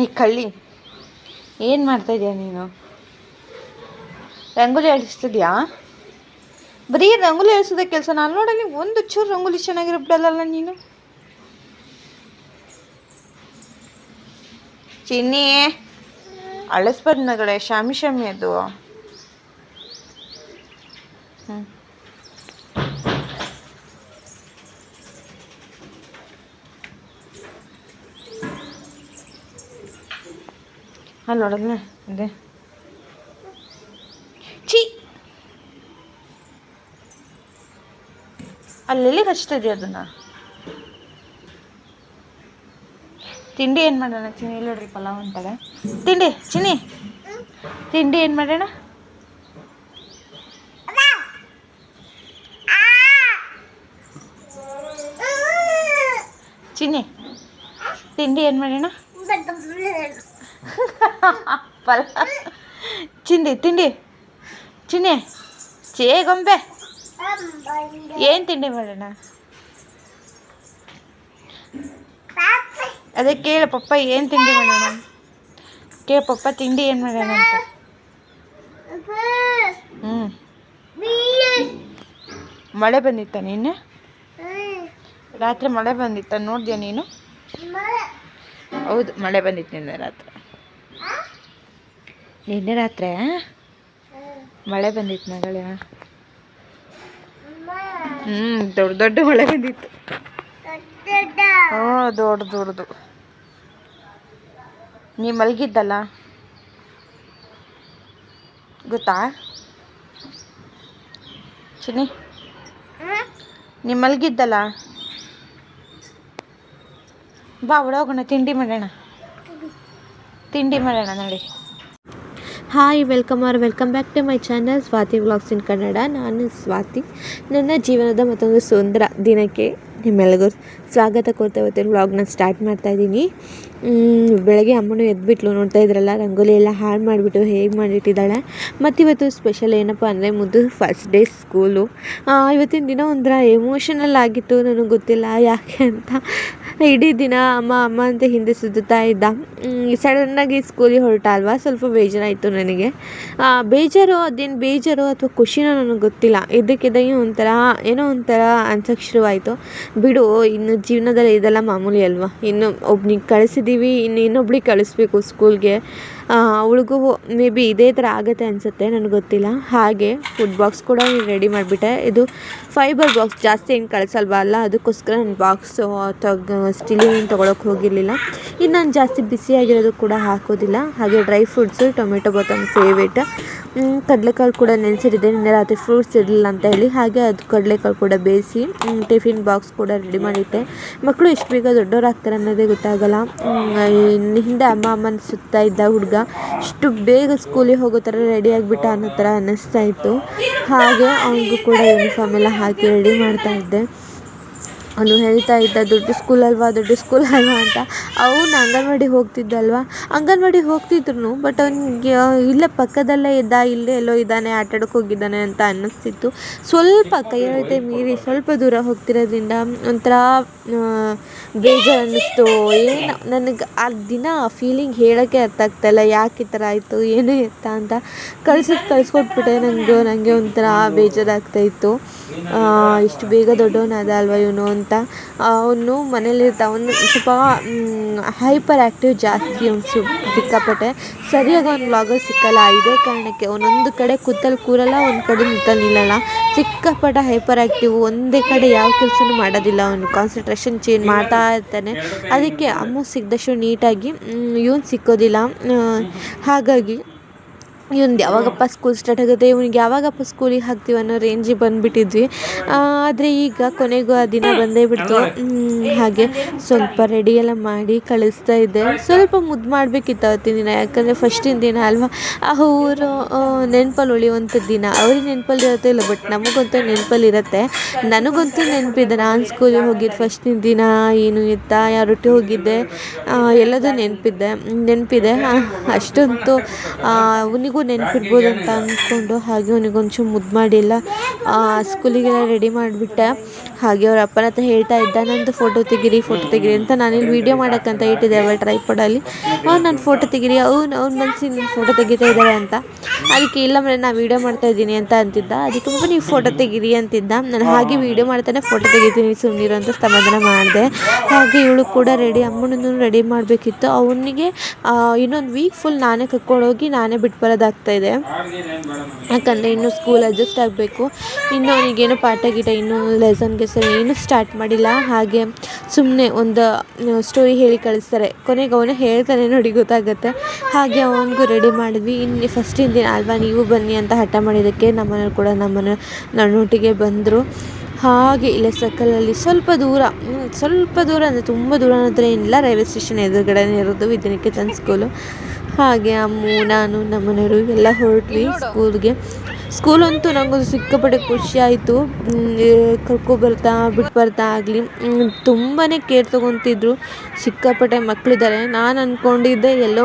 ಈ ಕಳ್ಳಿ ಏನು ಮಾಡ್ತಾಯಿದ್ಯಾ ನೀನು? ರಂಗೋಲಿ ಅಳಿಸ್ತಿದ್ಯಾ? ಬರೀ ರಂಗೋಲಿ ಅಳಿಸೋದೇ ಕೆಲಸ. ನಾನು ನೋಡಲ್ಲಿ ಒಂದು ಚೂರು ರಂಗೋಲಿ ಚೆನ್ನಾಗಿರೋ ಬಿಡಲ್ಲ ನೀನು. ಚಿನ್ನಿ ಅಳಿಸ್ಬಾರ್ದು ಮಗಳೇ, ಶಾಮಿ ಶಾಮಿ ಅದು. ಹ್ಞೂ ಅಲ್ಲಿ ನೋಡೋದನ್ನ ಅದೇ ಚೀ ಅಲ್ಲಿ ಹಚ್ತದೆ ಅದನ್ನು. ತಿಂಡಿ ಏನು ಮಾಡೋಣ ಚಿನ್ನಿ? ಇಲ್ಲ ನೋಡ್ರಿ ಪಲಾವ್ ಅಂತಾಳೆ. ತಿಂಡಿ ಚಿನ್ನಿ, ತಿಂಡಿ ಏನು ಮಾಡೋಣ? ಚಿನ್ನಿ ತಿಂಡಿ ಏನು ಮಾಡೋಣ? ಚಿಂಡಿ ತಿಂಡಿ ಚಿನ್ನಿ ಗೊಂಬೆ ಏನು ತಿಂಡಿ ಮಾಡೋಣ? ಅದೇ ಕೇಳು ಪಪ್ಪ ಏನು ತಿಂಡಿ ಮಾಡೋಣ? ಪಪ್ಪ ತಿಂಡಿ ಏನು ಮಾಡೋಣ ಅಂತ. ಮಳೆ ಬಂದಿತ್ತ ನಿನ್ನೆ ರಾತ್ರಿ? ಮಳೆ ಬಂದಿತ್ತ ನೋಡಿದ್ಯಾ ನೀನು? ಹೌದು, ಮಳೆ ಬಂದಿತ್ತು ನಿನ್ನೆ ರಾತ್ರಿ. ನಿನ್ನೆ ರಾತ್ರಿ ಮಳೆ ಬಂದಿತ್ತು ಮಗಳೇ. ದೊಡ್ಡ ದೊಡ್ಡ ಮಳೆ ಬಂದಿತ್ತು. ದೊಡ್ಡದು. ನೀ ಮಲಗಿದ್ದಲ್ಲ ಗೊತ್ತಾ ಚಿನ್ನಿ? ನೀ ಮಲಗಿದ್ದಲ್ಲ, ಬಾ ಒಳಗೋಣ, ತಿಂಡಿ ಮಾಡೋಣ ನೋಡಿ. Hi, welcome back to my channel Swathi vlogs in Kannada. ನಾನು ಸ್ವಾತಿ. ನನ್ನ ಜೀವನದ ಮತ್ತೊಂದು ಸುಂದರ ದಿನಕ್ಕೆ ನಿಮ್ಮೆಲ್ಲರಿಗೂ ಸ್ವಾಗತ ಕೋರ್ತಾ ಇವತ್ತಿನ ವ್ಲಾಗ್ನ ಸ್ಟಾರ್ಟ್ ಮಾಡ್ತಾಯಿದ್ದೀನಿ. ಬೆಳಗ್ಗೆ ಅಮ್ಮನೂ ಎದ್ಬಿಟ್ಲು, ನೋಡ್ತಾ ಇದ್ರಲ್ಲ ರಂಗೋಲಿ ಎಲ್ಲ ಹಾಳು ಮಾಡಿಬಿಟ್ಟು ಹೇಗೆ ಮಾಡಿಟ್ಟಿದ್ದಾಳೆ. ಮತ್ತು ಇವತ್ತು ಸ್ಪೆಷಲ್ ಏನಪ್ಪ ಅಂದರೆ ಮುದ್ದು ಫಸ್ಟ್ ಡೇ ಸ್ಕೂಲು. ಇವತ್ತಿನ ದಿನ ಒಂಥರ ಎಮೋಷನಲ್ ಆಗಿತ್ತು, ನನಗೆ ಗೊತ್ತಿಲ್ಲ ಯಾಕೆ ಅಂತ. ಇಡೀ ದಿನ ಅಮ್ಮ ಅಂತ ಹಿಂದೆ ಸುತ್ತಾ ಇದ್ದ. ಸಡನ್ನಾಗಿ ಸ್ಕೂಲಿಗೆ ಹೊರಟ ಅಲ್ವಾ, ಸ್ವಲ್ಪ ಬೇಜಾರಾಯಿತು ನನಗೆ. ಅದೇನು ಬೇಜಾರು ಅಥವಾ ಖುಷಿನೋ ನನಗೆ ಗೊತ್ತಿಲ್ಲ. ಇದ್ದಕ್ಕಿದ್ದಂಗೆ ಏನೋ ಒಂಥರ ಅನ್ಸಕ್ಕೆ ಶುರುವಾಯಿತು. ಬಿಡು, ಇನ್ನು ಜೀವನದಲ್ಲಿ ಇದೆಲ್ಲ ಮಾಮೂಲಿ ಅಲ್ವಾ. ಇನ್ನು ಒಬ್ನಿಗೆ ಕಳಿಸಿದ್ದೀವಿ, ಇನ್ನೊಬ್ಳಿಗೆ ಕಳಿಸ್ಬೇಕು ಸ್ಕೂಲ್ಗೆ. ಅವಳಿಗೂ ಮೇ ಬಿ ಇದೇ ಥರ ಆಗುತ್ತೆ ಅನಿಸುತ್ತೆ, ನನಗೆ ಗೊತ್ತಿಲ್ಲ. ಹಾಗೆ ಫುಡ್ ಬಾಕ್ಸ್ ಕೂಡ ರೆಡಿ ಮಾಡಿಬಿಟ್ಟೆ. ಇದು ಫೈಬರ್ ಬಾಕ್ಸ್, ಜಾಸ್ತಿ ಏನು ಕಳಿಸಲ್ವಾ ಅಲ್ಲ, ಅದಕ್ಕೋಸ್ಕರ ನಾನು ಬಾಕ್ಸು ಅಥವಾ ಸ್ಟೀಲಿನ ತೊಗೊಳಕ್ಕೆ ಹೋಗಿರಲಿಲ್ಲ. ಇನ್ನು ನಾನು ಜಾಸ್ತಿ ಬಿಸಿಯಾಗಿರೋದು ಕೂಡ ಹಾಕೋದಿಲ್ಲ. ಹಾಗೆ dry fruits, tomato bath favourite. ಕಡಲೆಕಾಳು ಕೂಡ ನೆನೆಸಿಟ್ಟಿದ್ದೆ, ನಿನ್ನೆ ರಾತ್ರಿ ಫ್ರೂಟ್ಸ್ ಇರಲಿಲ್ಲ ಅಂತ ಹೇಳಿ. ಹಾಗೆ ಅದು ಕಡಲೆಕಾಳು ಕೂಡ ಬೇಯಿಸಿ ಟಿಫಿನ್ ಬಾಕ್ಸ್ ಕೂಡ ರೆಡಿ ಮಾಡಿಟ್ಟೆ. ಮಕ್ಕಳು ಎಷ್ಟು ಬೇಗ ದೊಡ್ಡವರಾಗ್ತಾರೆ ಅನ್ನೋದೇ ಗೊತ್ತಾಗಲ್ಲ. ಹಿಂದೆ ಅಮ್ಮನ ಸುತ್ತಾ ಇದ್ದ ಹುಡುಗ ಇಷ್ಟು ಬೇಗ ಸ್ಕೂಲಿಗೆ ಹೋಗೋ ಥರ ರೆಡಿ ಆಗಿಬಿಟ್ಟ ಅನ್ನೋ ಥರ ಅನ್ನಿಸ್ತಾ ಇತ್ತು. ಹಾಗೆ ಅವನಿಗೂ ಕೂಡ ಯೂನಿಫಾರ್ಮ್ ಎಲ್ಲ ಹಾಕಿ ರೆಡಿ ಮಾಡ್ತಾಯಿದ್ದೆ. ಅವನು ಹೇಳ್ತಾ ಇದ್ದ ದೊಡ್ಡ ಸ್ಕೂಲ್ ಅಲ್ವಾ ಅಂತ. ಅವನು ಅಂಗನವಾಡಿ ಹೋಗ್ತಿದ್ದಲ್ವ, ಅಂಗನವಾಡಿಗೆ ಹೋಗ್ತಿದ್ರು, ಬಟ್ ಅವನಿಗೆ ಇಲ್ಲೇ ಪಕ್ಕದಲ್ಲೇ ಇಲ್ಲೇ ಎಲ್ಲೋ ಇದ್ದಾನೆ, ಆಟಾಡೋಕೆ ಹೋಗಿದ್ದಾನೆ ಅಂತ ಅನ್ನಿಸ್ತಿತ್ತು. ಸ್ವಲ್ಪ ಕೈಯೊಳತೆ ಮೀರಿ ಸ್ವಲ್ಪ ದೂರ ಹೋಗ್ತಿರೋದ್ರಿಂದ ಒಂಥರ ಬೇಜಾರು ಅನ್ನಿಸ್ತು. ಏನು ನನಗೆ ಆ ದಿನ ಫೀಲಿಂಗ್ ಹೇಳೋಕ್ಕೆ ಅರ್ಥ ಆಗ್ತಾಯಿಲ್ಲ, ಯಾಕೆ ಈ ಥರ ಆಯಿತು, ಏನು ಎತ್ತ ಅಂತ. ಕಳಿಸ್ಕೊಟ್ಬಿಟ್ಟೆ. ನನಗೆ ಒಂಥರ ಬೇಜಾರಾಗ್ತಾಯಿತ್ತು. ಇಷ್ಟು ಬೇಗ ದೊಡ್ಡವನಾದ ಅಲ್ವಾ ಇವನು ಅಂತ. ಅವನು ಮನೇಲಿರ್ತಾ, ಅವನು ಸ್ವಲ್ಪ ಹೈಪರ್ ಆ್ಯಕ್ಟಿವ್ ಜಾಸ್ತಿ. ಅವನು ಸಿಕ್ಕಾಪಟ್ಟೆ ಸರಿಯಾಗಿ ಅವ್ನು ವ್ಲಾಗಲ್ಲಿ ಸಿಕ್ಕಲ್ಲ. ಇದೇ ಕಾರಣಕ್ಕೆ ಒಂದೊಂದು ಕಡೆ ಕೂರಲ್ಲ, ಒಂದು ಕಡೆ ನಿಲ್ಲಲ್ಲ. ಸಿಕ್ಕಾಪಟ್ಟೆ ಹೈಪರ್ ಆ್ಯಕ್ಟಿವ್, ಒಂದೇ ಕಡೆ ಯಾವ ಕೆಲಸನೂ ಮಾಡೋದಿಲ್ಲ. ಅವನು ಕಾನ್ಸಂಟ್ರೇಷನ್ ಚೇಂಜ್ ಮಾಡ್ತಾ ಇರ್ತಾನೆ. ಅದಕ್ಕೆ ಅಮ್ಮ ಸಿಕ್ಕದಷ್ಟು ನೀಟಾಗಿ ಇವನು ಸಿಕ್ಕೋದಿಲ್ಲ. ಹಾಗಾಗಿ ಇವ್ನು ಯಾವಾಗಪ್ಪ ಸ್ಕೂಲ್ ಸ್ಟಾರ್ಟ್ ಆಗುತ್ತೆ, ಇವ್ನಿಗೆ ಯಾವಾಗಪ್ಪ ಸ್ಕೂಲಿಗೆ ಹಾಕ್ತೀವಿ ಅನ್ನೋ ರೇಂಜಿಗೆ ಬಂದುಬಿಟ್ಟಿದ್ವಿ. ಆದರೆ ಈಗ ಕೊನೆಗೂ ಆ ದಿನ ಬಂದೇ ಬಿಡ್ತು. ಹಾಗೆ ಸ್ವಲ್ಪ ರೆಡಿ ಎಲ್ಲ ಮಾಡಿ ಕಳಿಸ್ತಾ ಇದ್ದೆ. ಸ್ವಲ್ಪ ಮುದ್ದು ಮಾಡಬೇಕಿತ್ತು ಅವತ್ತಿನ ದಿನ, ಯಾಕಂದರೆ ಫಸ್ಟಿನ ದಿನ ಅಲ್ವಾ. ಅವರು ನೆನಪಲ್ಲಿ ಉಳಿಯುವಂಥ ದಿನ. ಅವ್ರಿಗೆ ನೆನಪಲ್ಲಿ ಇರುತ್ತೆ ಇಲ್ಲ, ಬಟ್ ನಮಗಂತೂ ನೆನಪಲ್ಲಿ ಇರುತ್ತೆ. ನನಗಂತೂ ನೆನಪಿದೆ, ನಾನು ಸ್ಕೂಲಿಗೆ ಹೋಗಿದ್ದು ಫಸ್ಟಿನ ದಿನ ಏನು ಎತ್ತ, ಯಾವ ರೊಟ್ಟಿ ಹೋಗಿದ್ದೆ, ಎಲ್ಲದೂ ನೆನಪಿದೆ. ಅಷ್ಟಂತೂ ಅವನಿಗೂ ನೆನಪಿರ್ಬೋದು ಅಂತ ಅಂದ್ಕೊಂಡು ಹಾಗೆ ಅವನಿಗೊಂಚೂರು ಮುದ್ದು ಮಾಡಿ ಎಲ್ಲ ಸ್ಕೂಲಿಗೆಲ್ಲ ರೆಡಿ ಮಾಡಿಬಿಟ್ಟೆ. ಹಾಗೆ ಅವ್ರ ಅಪ್ಪನ ಹತ್ರ ಹೇಳ್ತಾ ಇದ್ದ ನಂದು ಫೋಟೋ ತೆಗಿರಿ ಅಂತ. ನಾನಿಲ್ಲಿ ವೀಡಿಯೋ ಮಾಡೋಕ್ಕಂತ ಇಟ್ಟಿದ್ದೆ ಅವಳ ಟ್ರೈಪಾಡಲ್ಲಿ. ನಾನು ಫೋಟೋ ತೆಗಿರಿ ಅವ್ನು ಮನಸ್ಸಿನ ಫೋಟೋ ತೆಗಿತಾ ಇದ್ದಾರೆ ಅಂತ. ಅದಕ್ಕೆ ಇಲ್ಲ ಮೇಲೆ ನಾನು ವೀಡಿಯೋ ಮಾಡ್ತಾ ಇದ್ದೀನಿ ಅಂತ ಅಂತಿದ್ದ. ಅದಕ್ಕೆ ಪಾಪ ನೀವು ಫೋಟೋ ತೆಗಿರಿ ಅಂತಿದ್ದ. ನಾನು ಹಾಗೆ ವೀಡಿಯೋ ಮಾಡ್ತಾನೆ ಫೋಟೋ ತೆಗಿತೀನಿ ಸುಮ್ಮನಿರು ಅಂತ ಸಮಾಧಾನ ಮಾಡಿದೆ. ಹಾಗೆ ಇವಳು ಕೂಡ ರೆಡಿ, ಅಮ್ಮನೂ ರೆಡಿ ಮಾಡಬೇಕಿತ್ತು. ಅವನಿಗೆ ಇನ್ನೊಂದು ವೀಕ್ ಫುಲ್ ನಾನೇ ಕರ್ಕೊಂಡೋಗಿ ನಾನೇ ಬಿಟ್ಟು ಬರೋದಾಗ್ತಾಯಿದೆ. ಯಾಕಂದರೆ ಇನ್ನೂ ಸ್ಕೂಲ್ ಅಡ್ಜಸ್ಟ್ ಆಗಬೇಕು. ಇನ್ನು ಅವನಿಗೇನು ಪಾಠ ಗೀಟ ಇನ್ನೂ ಲೆಸನ್ಗೆ ಸರಿ ಏನೂ ಸ್ಟಾರ್ಟ್ ಮಾಡಿಲ್ಲ. ಹಾಗೆ ಸುಮ್ಮನೆ ಒಂದು ಸ್ಟೋರಿ ಹೇಳಿ ಕಳಿಸ್ತಾರೆ. ಕೊನೆಗೆ ಅವನು ಹೇಳ್ತಾನೆ ನೋಡಿ ಗೊತ್ತಾಗುತ್ತೆ. ಹಾಗೆ ಅವನಿಗೂ ರೆಡಿ ಮಾಡಿದ್ವಿ. ಇನ್ನು ಫಸ್ಟಿನ ದಿನ ಅಲ್ವಾ ನೀವು ಬನ್ನಿ ಅಂತ ಹಠ ಮಾಡಿದ್ದಕ್ಕೆ ನಮ್ಮನೆಯವ್ರು ಕೂಡ ನನ್ನೊಟ್ಟಿಗೆ ಬಂದರು. ಹಾಗೆ ಇಲ್ಲೇ ಸರ್ಕಲಲ್ಲಿ ಸ್ವಲ್ಪ ದೂರ ಅಂದರೆ ತುಂಬ ದೂರ ಅನ್ನೋದ್ರೆ ಏನಿಲ್ಲ, ರೈಲ್ವೆ ಸ್ಟೇಷನ್ ಎದುರುಗಡೆನೇ ಇರೋದು ವಿದ್ಯಾನಿಕೇತನ್ ಸ್ಕೂಲು. ಹಾಗೆ ಅಮ್ಮು ನಾನು ನಮ್ಮನೆಯವರು ಎಲ್ಲ ಹೊರಟ್ವಿ ಸ್ಕೂಲಂತೂ ನನಗೊಂದು ಸಿಕ್ಕಾಪಟ್ಟೆ ಖುಷಿ ಆಯಿತು. ಬಿಟ್ಟು ಬರ್ತಾ ಆಗಲಿ ತುಂಬಾ ಕೇರ್ ತೊಗೊತಿದ್ರು. ಸಿಕ್ಕಾಪಟ್ಟೆ ಮಕ್ಕಳಿದ್ದಾರೆ. ನಾನು ಅಂದ್ಕೊಂಡಿದ್ದೆ ಎಲ್ಲೋ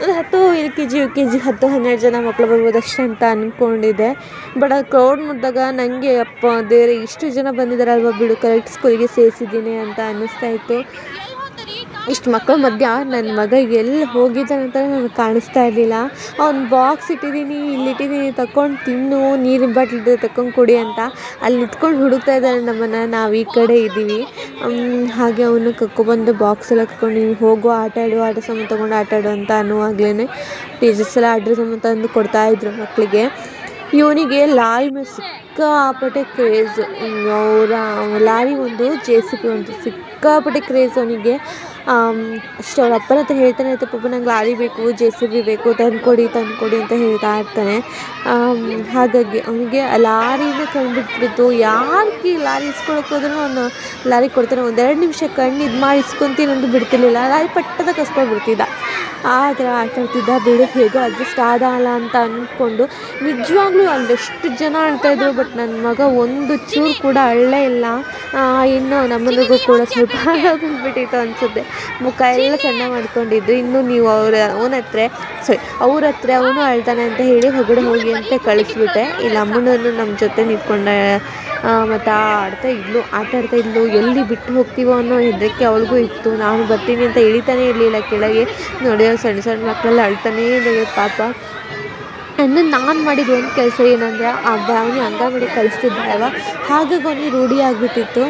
10 LKG UKG 10-12 ಜನ ಮಕ್ಕಳು ಬರ್ಬೋದಷ್ಟೇ ಅಂತ ಅಂದ್ಕೊಂಡಿದ್ದೆ. ಬಟ್ ಅದು ಕ್ರೌಡ್ ನೋಡಿದಾಗ ನನಗೆ ಅಪ್ಪ ದೇವರೇ ಇಷ್ಟು ಜನ ಬಂದಿದ್ದಾರಲ್ವ ಬಿಡು, ಕರೆಕ್ಟ್ ಸ್ಕೂಲಿಗೆ ಸೇರಿಸಿದ್ದೀನಿ ಅಂತ ಅನ್ನಿಸ್ತಾ ಇತ್ತು. ಇಷ್ಟು ಮಕ್ಕಳ ಮಧ್ಯ ನನ್ನ ಮಗ ಎಲ್ಲಿ ಹೋಗಿದ್ದಾನೆ ಅಂತ ನನಗೆ ಕಾಣಿಸ್ತಾ ಇರಲಿಲ್ಲ. ಅವ್ನು ಬಾಕ್ಸ್ ಇಲ್ಲಿಟ್ಟಿದ್ದೀನಿ ತಗೊಂಡು ತಿನ್ನು, ನೀರಿನ ಬಾಟ್ಲ್ ತಗೊಂಡು ಕುಡಿ ಅಂತ ಅಲ್ಲಿ ನಿಂತ್ಕೊಂಡು ಹುಡುಕ್ತಾ ಇದ್ದಾನೆ ನಮ್ಮನ್ನು. ನಾವು ಈ ಕಡೆ ಇದ್ದೀವಿ. ಹಾಗೆ ಅವನು ಕರ್ಕೊಬಂದು ಬಾಕ್ಸ್ ಎಲ್ಲ ಕರ್ಕೊಂಡು ಹೋಗು ಆಟ ಸಾಮಾನು ತೊಗೊಂಡು ಆಟ ಆಡು ಅಂತ ಅನ್ನುವಾಗಲೇ ಟೀಚರ್ಸ್ ಎಲ್ಲ ಆಟ ಸಾಮಾನು ತಂದು ಕೊಡ್ತಾಯಿದ್ರು ಮಕ್ಕಳಿಗೆ. ಇವನಿಗೆ ಲಾರಿ ಮೇಲೆ ಸಿಕ್ಕಾಪಟ್ಟೆ ಕ್ರೇಜು. ಲಾರಿ ಒಂದು JCB ಒಂದು ಸಿಕ್ಕಾಪಟ್ಟೆ ಕ್ರೇಜ್ ಅವನಿಗೆ. ಅಷ್ಟು ಅವ್ರ ಅಪ್ಪನ ಹತ್ರ ಹೇಳ್ತಾನೆ ಇತ್ತು, ಪಾಪ ನಂಗೆ ಲಾರಿ ಬೇಕು, JCB ಬೇಕು, ತಂದುಕೊಡಿ ಅಂತ ಹೇಳ್ತಾ ಇರ್ತಾನೆ. ಹಾಗಾಗಿ ಅವನಿಗೆ ಲಾರಿನ ಕಂಡುಬಿಟ್ಬಿಟ್ಟು ಯಾರಿಗೆ ಲಾರಿ ಇಸ್ಕೊಳಕ್ಕೆ ಹೋದ್ರೂ ಅವನು ಲಾರಿ ಕೊಡ್ತಾನೆ. 1-2 ನಿಮಿಷ ಕಣ್ಣು ಇದು ಮಾಡಿ ಇಸ್ಕೊತೀನಿ ಅಂತ ಬಿಡ್ತಿರ್ಲಿಲ್ಲ. ಲಾರಿ ಪಟ್ಟದ ಕಸ್ಕೊಂಡ್ಬಿಡ್ತಿದ್ದ. ಆ ಥರ ಆಟಾಡ್ತಿದ್ದ. ಬಿಡು ಹೇಗೋ ಅಡ್ಜಸ್ಟ್ ಆದಲ್ಲ ಅಂತ ಅಂದ್ಕೊಂಡು ನಿಜವಾಗ್ಲೂ ಅಲ್ಲೆಷ್ಟು ಜನ ಆಡ್ತಾಯಿದ್ರು. ಬಟ್ ನನ್ನ ಮಗ ಒಂದು ಚೂರು ಕೂಡ ಅಳ್ಳೇ ಇಲ್ಲ. ಇನ್ನು ನಮ್ಮನಿಗೂ ಕೂಡ ಸ್ವಲ್ಪ ಬಂದುಬಿಟ್ಟಿತ್ತು ಅನಿಸುತ್ತೆ. ಮುಖ ಎಲ್ಲ ಸಣ್ಣ ಮಾಡ್ಕೊಂಡಿದ್ದು. ಇನ್ನು ನೀವು ಅವ್ರ ಹತ್ರ ಅವನು ಅಳ್ತಾನೆ ಅಂತ ಹೇಳಿ ಹೊರಗಡೆ ಹೋಗಿ ಅಂತ ಕಳಿಸ್ಬಿಟ್ಟೆ. ಇಲ್ಲಿ ಅಮ್ಮನನ್ನು ನಮ್ಮ ಜೊತೆ ನಿಂತ್ಕೊಂಡೆ ಮತ್ತು ಆಟ ಆಡ್ತಾ ಇದ್ಲು. ಎಲ್ಲಿ ಬಿಟ್ಟು ಹೋಗ್ತೀವೋ ಅನ್ನೋ ಹೆದರಿಕೆ ಅವಳಿಗೂ ಇತ್ತು. ನಾನು ಬರ್ತೀನಿ ಅಂತ ಇಳಿತಾನೇ ಇರಲಿಲ್ಲ ಕೆಳಗೆ. ನೋಡಿ ಸಣ್ಣ ಮಕ್ಕಳೆಲ್ಲ ಅಳ್ತಾನೇ ಇದ್ದಾವೆ ಪಾಪ. ಅಂದರೆ ನಾನು ಮಾಡಿದ್ದು ಒಂದು ಕೆಲಸ ಏನಂದರೆ ಅವನಿಗೆ ಅಂಗನವಾಡಿ ಕಳಿಸ್ತಿದ್ದೆ ಅಲ್ವ, ಹಾಗಾಗಿ ಅವನಿಗೆ ರೂಢಿ ಆಗಿಬಿಟ್ಟಿತ್ತು.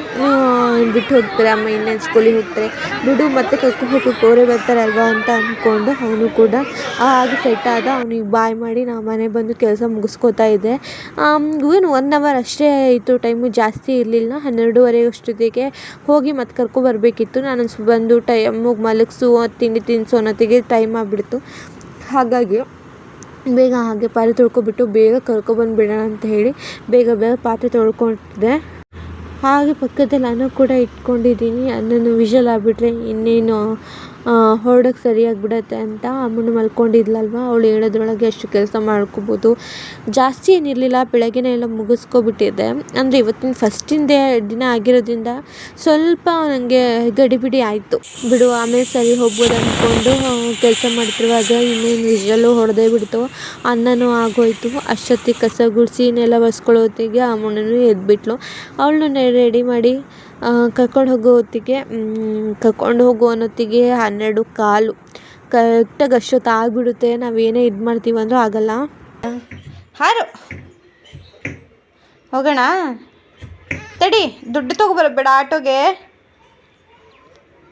ಬಿಟ್ಟು ಹೋಗ್ತಾರೆ ಅಮ್ಮ ಇನ್ನೇನು ಸ್ಕೂಲಿಗೆ ಹೋಗ್ತಾರೆ, ಬಿಡು ಮತ್ತೆ ಕರ್ಕೊಂಡು ಹೋಗೋಕೆ ಅವರೇ ಬರ್ತಾರೆ ಅಲ್ವಾ ಅಂತ ಅಂದ್ಕೊಂಡು ಅವನು ಕೂಡ ಹಾಗೆ ಸೆಟ್ ಆದ. ಅವನಿಗೆ ಬಾಯ್ ಮಾಡಿ ನಾವು ಮನೆಗೆ ಬಂದು ಕೆಲಸ ಮುಗಿಸ್ಕೋತಾ ಇದ್ದೆ. ಏನು 1 hour ಅಷ್ಟೇ ಇತ್ತು, ಟೈಮು ಜಾಸ್ತಿ ಇರಲಿಲ್ಲ. 12:30 ಅಷ್ಟೊತ್ತಿಗೆ ಹೋಗಿ ಮತ್ತೆ ಕರ್ಕೊಬರ್ಬೇಕಿತ್ತು. ನಾನು ಬಂದು ಟೈಮಿಗೆ ಮಲಗಿಸು ತಿಂಡಿ ತಿನ್ನಿಸು ಅನ್ನೋತ್ತಿಗೆ ಟೈಮ್ ಆಗಿಬಿಡ್ತು. ಹಾಗಾಗಿ ಬೇಗ ಹಾಗೆ ಪಾತ್ರೆ ತೊಳ್ಕೊಬಿಟ್ಟು ಬೇಗ ಕರ್ಕೊಬಂದುಬಿಡೋಣ ಅಂತ ಹೇಳಿ ಬೇಗ ಪಾತ್ರೆ ತೊಳ್ಕೊತಿದ್ದೆ. ಹಾಗೆ ಪಕ್ಕದಲ್ಲಿ ಅನ್ನ ಕೂಡ ಇಟ್ಕೊಂಡಿದ್ದೀನಿ. ಅನ್ನನೂ ವಿಷಲ್ ಆಗಿಬಿಟ್ರೆ ಇನ್ನೇನು ಹೊರಡೋಕ್ಕೆ ಸರಿಯಾಗಿಬಿಡತ್ತೆ ಅಂತ. ಅಮ್ಮನು ಮಲ್ಕೊಂಡಿದ್ಲಲ್ವ, ಅವಳು ಹೇಳೋದ್ರೊಳಗೆ ಅಷ್ಟು ಕೆಲಸ ಮಾಡ್ಕೋಬೋದು. ಜಾಸ್ತಿ ಏನಿರಲಿಲ್ಲ, ಬೆಳಗ್ಗೆನೇ ಎಲ್ಲ ಮುಗಿಸ್ಕೊಬಿಟ್ಟಿದ್ದೆ. ಅಂದರೆ ಇವತ್ತಿನ ಫಸ್ಟಿಂದ ದಿನ ಆಗಿರೋದ್ರಿಂದ ಸ್ವಲ್ಪ ನನಗೆ ಗಡಿಬಿಡಿ ಆಯಿತು. ಬಿಡು ಆಮೇಲೆ ಸರಿ ಹೋಗ್ಬೋದು ಅಂದ್ಕೊಂಡು ಕೆಲಸ ಮಾಡ್ತಿರುವಾಗ ಇನ್ನೇನು ವಿಷಲು ಹೊಡೆದೇ ಬಿಡ್ತು. ಅನ್ನನೂ ಆಗೋಯ್ತು. ಅಷ್ಟೊತ್ತಿಗೆ ಕಸ ಗುಡಿಸಿ ನೆಲ ಒರೆಸ್ಕೊಳ್ಳೋ ಅಮ್ಮನೂ ಎದ್ಬಿಟ್ಲು. ಅವಳನ್ನು ರೆಡಿ ಮಾಡಿ ಕರ್ಕೊಂಡು ಹೋಗೋ ಅನ್ನೊತ್ತಿಗೆ 12:15 ಕರೆಕ್ಟಾಗಿ ಅಷ್ಟೊತ್ತು ಆಗಿಬಿಡುತ್ತೆ. ನಾವೇನೇ ಇದು ಮಾಡ್ತೀವಂದ್ರೂ ಆಗಲ್ಲ. ಹೋಗೋಣ ತಡಿ, ದುಡ್ಡು ತೊಗೊಬರಬೇಡ ಆಟೋಗೆ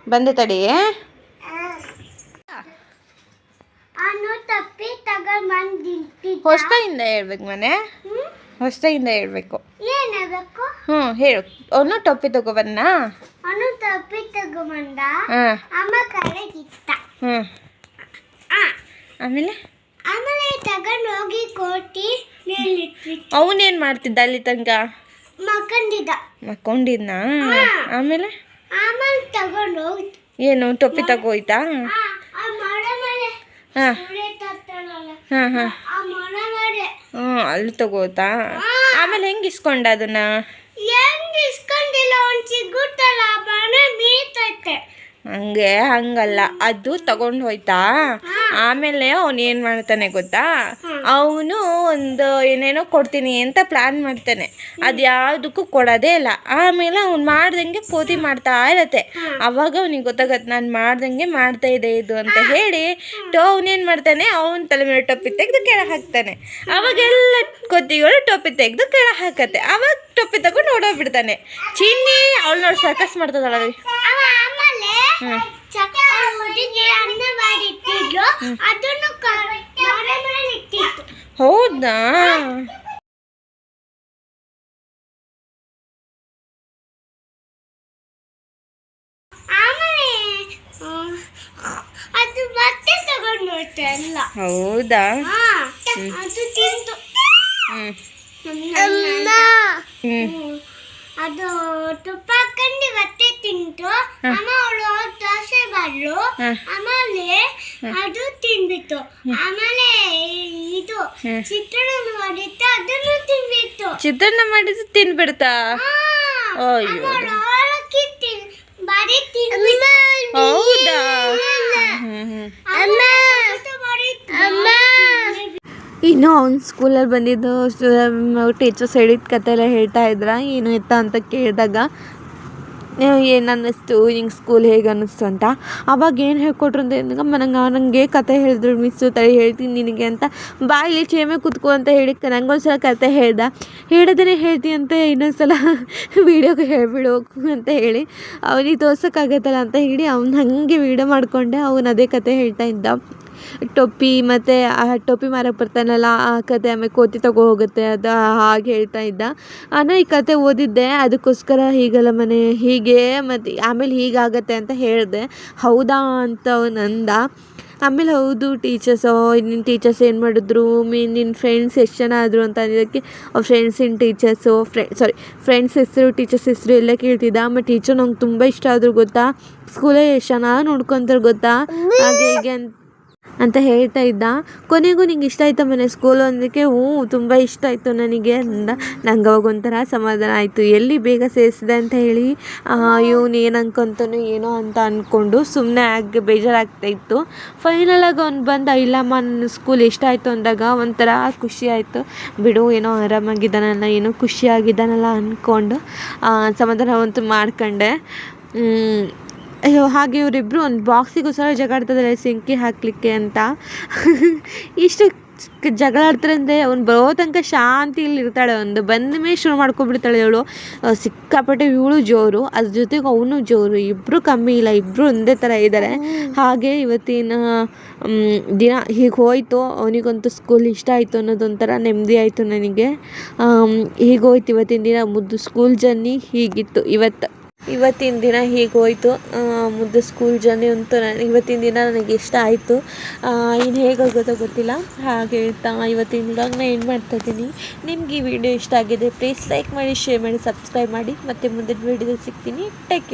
ಬಂದೆ ತಡಿ. ಹೊಸ್ತಾಯಿಂದ ಹೇಳ್ಬೇಕು ಮನೆ, ಹೊಸ್ತಾಯಿಂದ ಹೇಳ್ಬೇಕು. ಹೇಳು. ಅವನು ಟೊಪ್ಪಿ ತಗೊಬಂದ. ಆಮೇಲೆ ಅವನೇನ್ ಮಾಡ್ತಿದ್ದ ಅಲ್ಲಿ ತನಕ? ಮಕ್ಕೊಂಡಿದ್ನ. ಆಮೇಲೆ ಏನು ಟೊಪ್ಪಿ ತಗೋಯ್ತಾ? ಅಲ್ಲಿ ತಗೋತಾ? ಆಮೇಲೆ ಹೆಂಗ್ ಇಸ್ಕೊಂಡ ಅದನ್ನ? ಹಂಗಲ್ಲ, ಅದು ತಗೊಂಡು ಹೋಯ್ತಾ. ಆಮೇಲೆ ಅವನು ಏನು ಮಾಡ್ತಾನೆ ಗೊತ್ತಾ, ಅವನು ಒಂದು ಏನೇನೋ ಕೊಡ್ತೀನಿ ಅಂತ ಪ್ಲ್ಯಾನ್ ಮಾಡ್ತಾನೆ, ಅದು ಯಾವುದಕ್ಕೂ ಕೊಡೋದೇ ಇಲ್ಲ. ಆಮೇಲೆ ಅವ್ನು ಮಾಡ್ದಂಗೆ ಪೂತಿ ಮಾಡ್ತಾ ಇರತ್ತೆ. ಅವಾಗ ಅವ್ನಿಗೆ ಗೊತ್ತಾಗತ್ತೆ ನಾನು ಮಾಡ್ದಂಗೆ ಮಾಡ್ತಾ ಇದೆ ಇದು ಅಂತ ಹೇಳಿ ಅವನೇನು ಮಾಡ್ತಾನೆ, ಅವನ ತಲೆ ಮೇಲೆ ಟೊಪ್ಪಿ ತೆಗೆದು ಕೆಳಗೆ ಹಾಕ್ತಾನೆ. ಅವಾಗೆಲ್ಲ ಕೊತ್ತಿಗಳು ಟೊಪ್ಪಿ ತೆಗೆದು ಕೆಳಗೆ ಹಾಕತ್ತೆ. ಅವಾಗ ಟೊಪ್ಪಿ ತಗೊಂಡು ಓಡೋಗ್ಬಿಡ್ತಾನೆ. ಚಿನ್ನಿ ಅವಳು ನೋಡಿ ಸರ್ಕಸ್ ಮಾಡ್ತದಳ. ಹೌದಾ, ಹೌದಾ, ಅದು ತುಪ್ಪ ಹಾಕೊಂಡು ಮತ್ತೆ ತಿಂತು. ಅವಳು ದೋಸೆ ಬರಲು ಆಮೇಲೆ ಅದು ತಿನ್ಬಿಟ್ಟು, ಆಮೇಲೆ ಇದು ಚಿತ್ರಾನ್ನ ಮಾಡಿತ್ತು ಅದನ್ನು ತಿನ್ಬಿಟ್ಟು. ಚಿತ್ರಾನ್ನ ಮಾಡಿದ್ದು ತಿನ್ಬಿಡ್ತಾ? ಹೌದಾ, ಇನ್ನು ಅವ್ನು ಸ್ಕೂಲಲ್ಲಿ ಬಂದಿದ್ದು ಟೀಚರ್ಸ್ ಹೇಳಿದ ಕತೆ ಎಲ್ಲ ಹೇಳ್ತಾ ಇದ್ರ ಏನು ಎತ್ತ ಅಂತ ಕೇಳಿದಾಗ ಏನು ಅನ್ನಿಸ್ತು, ಹಿಂಗೆ ಸ್ಕೂಲ್ ಹೇಗೆ ಅನ್ನಿಸ್ತು ಅಂತ. ಅವಾಗ ಏನು ಹೇಳ್ಕೊಟ್ರು ಅಂತ ಹೇಳಿದಾಗ ನನಗೆ ಕತೆ ಹೇಳಿದ್ರು ಮಿಸ್ಸು, ತಳಿ ಹೇಳ್ತೀನಿ ನಿನಗೆ ಅಂತ. ಬಾಯಲ್ಲಿ ಚೇಮೆ ಕೂತ್ಕೊ ಅಂತ ಹೇಳಿ ನಂಗೊಂದ್ಸಲ ಕತೆ ಹೇಳಿದ್ರೆ ಹೇಳ್ತೀನಿ ಅಂತ ಇನ್ನೊಂದ್ಸಲ ವೀಡಿಯೋಗೆ ಹೇಳ್ಬಿಡು ಅಂತ ಹೇಳಿ ಅವನಿಗೆ ತೋರ್ಸೋಕ್ಕಾಗತ್ತಲ್ಲ ಅಂತ ಹೇಳಿ ಅವ್ನು ಹಾಗೆ ವೀಡಿಯೋ ಮಾಡಿಕೊಂಡೆ. ಅವನು ಅದೇ ಕತೆ ಹೇಳ್ತಾ ಇದ್ದ. ಟೊಪ್ಪಿ ಮತ್ತು ಆ ಟೊಪ್ಪಿ ಮಾರಕ್ಕೆ ಬರ್ತಾನಲ್ಲ ಆ ಕತೆ, ಆಮೇಲೆ ಕೋತಿ ತಗೋ ಹೋಗುತ್ತೆ, ಅದು ಹಾಗೆ ಹೇಳ್ತಾ ಇದ್ದ. ನಾನು ಈ ಕತೆ ಓದಿದ್ದೆ, ಅದಕ್ಕೋಸ್ಕರ ಹೀಗಲ್ಲ ಮನೆ ಹೀಗೆ ಮತ್ತು ಆಮೇಲೆ ಹೀಗಾಗತ್ತೆ ಅಂತ ಹೇಳಿದೆ. ಹೌದಾ ಅಂತ ಅವನು ಅಂದ. ಆಮೇಲೆ ಹೌದು ಟೀಚರ್ಸು ನಿನ್ನ ಟೀಚರ್ಸ್ ಏನು ಮಾಡಿದ್ರು, ನಿನ್ನ ಫ್ರೆಂಡ್ಸ್ ಎಷ್ಟು ಜನ ಆದರು ಅಂತ ಅಂದಿದ್ದಕ್ಕೆ ಅವ್ರ ಫ್ರೆಂಡ್ಸಿನ ಟೀಚರ್ಸು ಫ್ರೆಂಡ್ಸ್ ಹೆಸರು ಟೀಚರ್ಸ್ ಹೆಸರು ಎಲ್ಲ ಕೇಳ್ತಿದ್ದ. ಆಮೇಲೆ ಟೀಚರ್ ನಂಗೆ ತುಂಬ ಇಷ್ಟ ಆದರು ಗೊತ್ತಾ, ಸ್ಕೂಲಲ್ಲಿ ಎಷ್ಟು ಚೆನ್ನಾಗಿ ನೋಡ್ಕೊತಾರೆ ಗೊತ್ತಾ, ಹಾಗೆ ಹೀಗೆ ಅಂತ ಹೇಳ್ತಾ ಇದ್ದ. ಕೊನೆಗೂ ನಿಂಗೆ ಇಷ್ಟ ಆಯ್ತಾ ಮನೆ ಸ್ಕೂಲು ಅಂದಕ್ಕೆ ತುಂಬ ಇಷ್ಟ ಆಯಿತು ನನಗೆ ಅಂದ. ನಂಗೆ ಅವಾಗ ಒಂಥರ ಸಮಾಧಾನ ಆಯಿತು, ಎಲ್ಲಿ ಬೇಗ ಸೇರಿಸಿದೆ ಅಂತ ಹೇಳಿ ಇವನು ಏನು ಅನ್ಕೊತಾನೋ ಏನೋ ಅಂತ ಅಂದ್ಕೊಂಡು ಸುಮ್ಮನೆ ಬೇಜಾರಾಗ್ತಾಯಿತ್ತು. ಫೈನಲಾಗಿ ಅವ್ನು ಬಂದ, ಇಲ್ಲಮ್ಮ ನನ್ನ ಸ್ಕೂಲ್ ಇಷ್ಟ ಆಯಿತು ಅಂದಾಗ ಒಂಥರ ಖುಷಿ ಆಯಿತು. ಬಿಡು ಏನೋ ಆರಾಮಾಗಿದ್ದಾನಲ್ಲ, ಏನೋ ಖುಷಿಯಾಗಿದ್ದಾನಲ್ಲ ಅಂದ್ಕೊಂಡು ಸಮಾಧಾನವಂತೂ ಮಾಡ್ಕೊಂಡೆ. ಅಯ್ಯೋ ಹಾಗೆ ಇವರಿಬ್ಬರು ಒಂದು ಬಾಕ್ಸಿಗೋಸ್ಕರ ಜಗಾಡ್ತಿದ್ದಾರೆ ಸಿಂಕಿ ಹಾಕಲಿಕ್ಕೆ ಅಂತ. ಇಷ್ಟು ಜಗಳ ಆಡ್ತಾರೆ ಅಂದರೆ ಅವ್ನು ಬರೋ ತನಕ ಶಾಂತಿಯಲ್ಲಿ ಇರ್ತಾಳೆ. ಒಂದು ಬಂದ ಮೇಲೆ ಶುರು ಮಾಡ್ಕೊಬಿಡ್ತಾಳೆ ಇವಳು. ಸಿಕ್ಕಾಪಟ್ಟೆ ಇವಳು ಜೋರು, ಅದ್ರ ಜೊತೆಗೆ ಅವನು ಜೋರು, ಇಬ್ಬರು ಕಮ್ಮಿ ಇಲ್ಲ, ಇಬ್ಬರು ಒಂದೇ ಥರ ಇದ್ದಾರೆ. ಹಾಗೆ ಇವತ್ತಿನ ದಿನ ಹೀಗೆ ಹೋಯಿತು. ಅವನಿಗಂತೂ ಸ್ಕೂಲ್ ಇಷ್ಟ ಆಯಿತು ಅನ್ನೋದೊಂಥರ ನೆಮ್ಮದಿ ಆಯಿತು ನನಗೆ. ಹೀಗೆ ಹೋಯ್ತು ಇವತ್ತಿನ ದಿನ ಮುದ್ದು ಸ್ಕೂಲ್ ಜರ್ನಿ ಹೀಗಿತ್ತು. ಇವತ್ತಿನ ದಿನ ಹೀಗೆ ಹೋಯಿತು ಮುದ್ದು ಸ್ಕೂಲ್ ಜರ್ನಿ ಅಂತೂ ಇವತ್ತಿನ ದಿನ ನನಗೆ ಇಷ್ಟ ಆಯಿತು. ಇನ್ನು ಹೇಗಾಗುತ್ತೋ ಗೊತ್ತಿಲ್ಲ. ಹಾಗೆ ಹೇಳ್ತಾ ಇವತ್ತಿನ ವ್ಲಾಗ್ನ ಏನು ಮಾಡ್ತಾಯಿದ್ದೀನಿ. ನಿಮ್ಗೆ ಈ ವಿಡಿಯೋ ಇಷ್ಟ ಆಗಿದೆ ಪ್ಲೀಸ್ ಲೈಕ್ ಮಾಡಿ, ಶೇರ್ ಮಾಡಿ, ಸಬ್ಸ್ಕ್ರೈಬ್ ಮಾಡಿ. ಮತ್ತು ಮುಂದಿನ ವಿಡಿಯೋದಲ್ಲಿ ಸಿಗ್ತೀನಿ. Take care.